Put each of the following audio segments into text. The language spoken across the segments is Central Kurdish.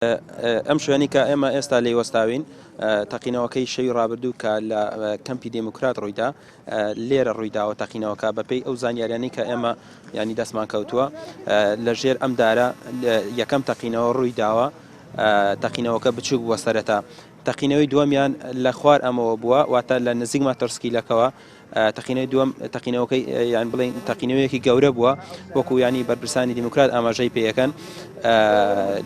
ئەم شوێنی کە ئێمە ئێستا لێ وەستاوین تەقینەوەکەی شەوی ڕابردوو کە لە کەمپی دموکرات ڕوویدا لێرە ڕوویداوە تەقینەوەکە بەپێی ئەو زانیاریانەی کە ئێمە ینی دەستمان کەوتووە لەژێر ئەم دارە یەکەم تەقینەوە ڕوویداوە تەقینەوەکە بچووک بووە سەرەتا تەقینەوەی دووەمیان لە خوار ئەمەوە بووە واتە لە نزیک ماتۆرسکیلەکەوە تەقینەی دووەم تەقینەوەکەی یان بڵین تەقینەوەیەکی گەورە بووە وەکو ینی بەرپرسانی دموکرات ئاماژەی پێیەکەن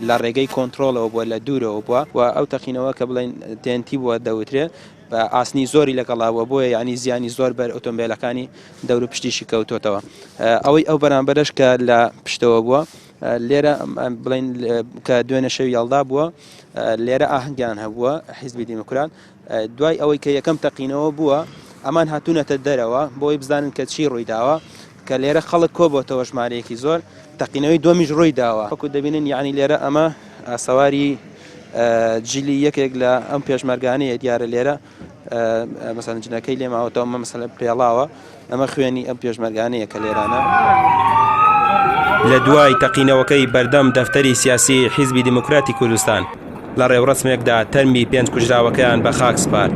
لە ڕێگەی کۆنتترۆلەوە بووە لە دوورەوە بووە و ئەو تەقینەوە کە بڵین تێنتی بووە دەوترێت بە ئاسنی زۆری لەگەڵاوە بۆیە ینی زیانی زۆر بەر ئۆتۆمبیلەکانی دەور و پشتیشی کەوتۆتەوە ئەوەی ئەو بەرامبەرش کە لە پشتەوە بووە لێرە بڵین کە دوێنە شەوی یاڵدا بووە لێرە ئاهەنگیان هەبووە حیزبی دموکرات دوای ئەوەی کە یەکەم تەقینەوە بووە ئەمان هاتوونەتە دەرەوە بۆی بزانن کە چی ڕوویداوە کە لێرە خەڵک کۆبەوە ژمارەیەکی زۆر تەقینەوەی دووەمیش ڕوویداوە وەکو دەبینن یعنی لێرە ئەمە سەواری جلی یەکێک لە ئەم پێشمەرگانەیە دیارە لێرە مەسەڵەن جنەکەی لێماوەتەوە مەسەڵەن پێڵاوە ئەمە خوێنی ئەم پێشمەرگانەیە کە لێرانە لە دوای تەقینەوەکەی بەردەم دەفتەری سیاسی حیزبی دموکراتی کوردستان لە ڕێوڕسمێکدا تەرمی 5 کوژراوەکەیان بە خاک سپار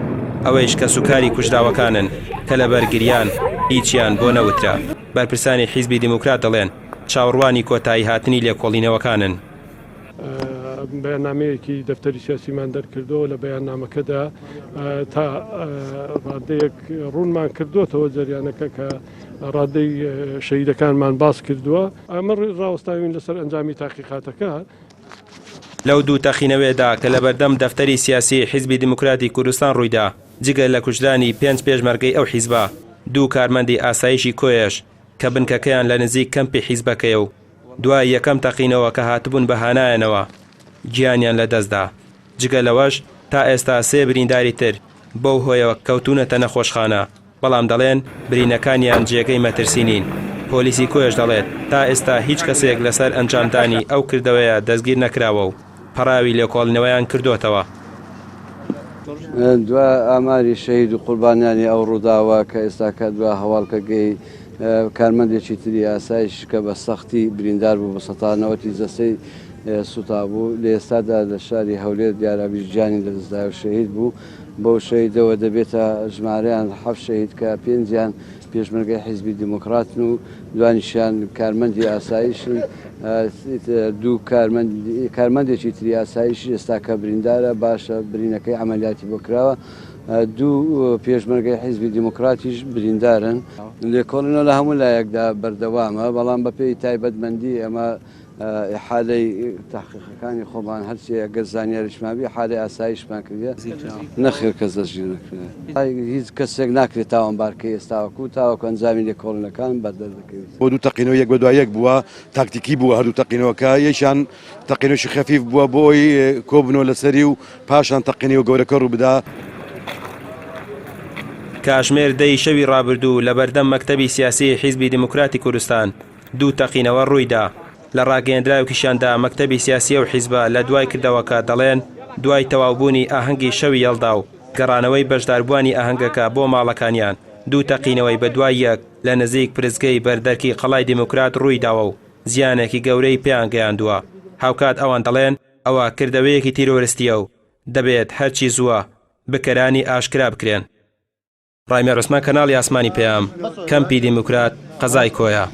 ئەوەیش کە سوکاری کوژراوەکانن کە لە بەرگریان هیچیان بۆ نەوترا بەرپرسانی حیزبی دموکرات دەڵێن چاوەڕوانی کۆتایی هاتنی لێکۆڵینەوەکانن بەیاننامەیەکی دەفتەری سیاسیمان دەرکردەوە لە بەیاننامەکەدا تا ڕادەیەک ڕوونمان کردوتەوە جەریانەکە کە ڕادەی شەهیدەکانمان باس کردووە ئەمە ڕاوەستاوین لەسەر ئەنجامی تاقیقاتەکە لەو دوو تەقینەوەدا کە لە بەردەم دەفتەری سیاسی حیزبی دموکراتی کوردستان ڕوویدا جگە لە کوژرانی 5 پێشمەرگەی ئەو حیزبە دوو کارمەندی ئاسایشی کۆیەش کە بنکەکەیان لە نزیک کەمپی حیزبەکەیە و دوای یەکەم تەقینەوە کە هاتبوون بەهانایەنەوە گیانیان لەدەستدا جگە لەوەش تا ئێستا 3 برینداری تر بەو هۆیەوە کەوتونەتە نەخۆشخانە بەڵام دەڵێن برینەکانیان جێگەی مەترسینین پۆلیسی کۆیەش دەڵێت تا ئێستا هیچ کەسێک لەسەر ئەنجامدانی ئەو کردەوەیە دەستگیر نەکراوە و پەراوی لێکۆڵینەوەیان کردوتەوە دوا ئاماری شەهید و قوربانیانی ئەو ڕووداوە کە ئێستا کە دوا هەواڵکەگەی کارمەندێکی تری ئاسایش کە بە سەختی بریندار بوو بە سەتانەوەتی جەستەی سوتا بوو لە ئێستادا لە شاری هەولێر دیارابی ژیانی لەدەستدا و شەهید بوو بەو شەهیدەوە دەبێتە ژمارەیان 7 شەهید کە 5یان پێشمەرگەی حیزبی دموکراتن و دوانیشیان کارمەندی ئاسایشن دوو کارمەندێکی تری ئاسایشی ئێستا کە بریندارە باشە برینەکەی عملیاتی بۆ کراوە دوو پێشمەرگەی حیزبی دموکراتیش بریندارن لێکۆڵینەوە لە هەموو لایەکدا بەردەوامە بەڵام بەپێی تایبەتمەندی ئەمە حالەی تحقیقەکانی خۆمان هەرچی گەر زانیاریشمابی حالەی ئاسایشمان کردە نەخێر کەس دەستگیر نەکرێت هیچ کەسێک ناکرێت تاوانبارکەی ئێستاوەکو تاوەکو ئەنجامی لێکۆڵینەکان بەردەست دەکەوێت بۆ دوو تەقینەوە یەک بە دوای یەک بووە تاکتیکی بووە هەردوو تەقینەوەکە یەکیان تەقینەوەشی خەفیف بووە بۆی کۆبنەوە لەسەری و پاشان تەقینەوە گەورەکە ڕوو بدا کاتژمێر 10 شەوی ڕابردوو لە بەردەم مەکتەبی سیاسی حیزبی دموکراتی کوردستان دوو تەقینەوە ڕوویدا لە ڕاگەیەندراوکیشاندا مەکتەبی سیاسی و حیزبە لە دوای کردەوەکە دەڵێن دوای تەواوبوونی ئاهەنگی شەوی یەڵدا و گەڕانەوەی بەشداربووانی ئاهەنگەکە بۆ ماڵەکانیان دوو تەقینەوەی بە دوای یەک لە نزیک پرزگەی بەردەرکی قەڵای دموکرات ڕوویداوە و زیانێکی گەورەی پێیان گەیاندووە هاوکات ئەوان دەڵێن ئەوە کردەوەیەکی تیرۆریستیە و دەبێت هەرچی زووە بکەرانی ئاشکرا بکرێن ڕایمێ ڕۆسمان کەناڵی ئاسمانی پێیام کەمپی دموکرات قەزای کۆیە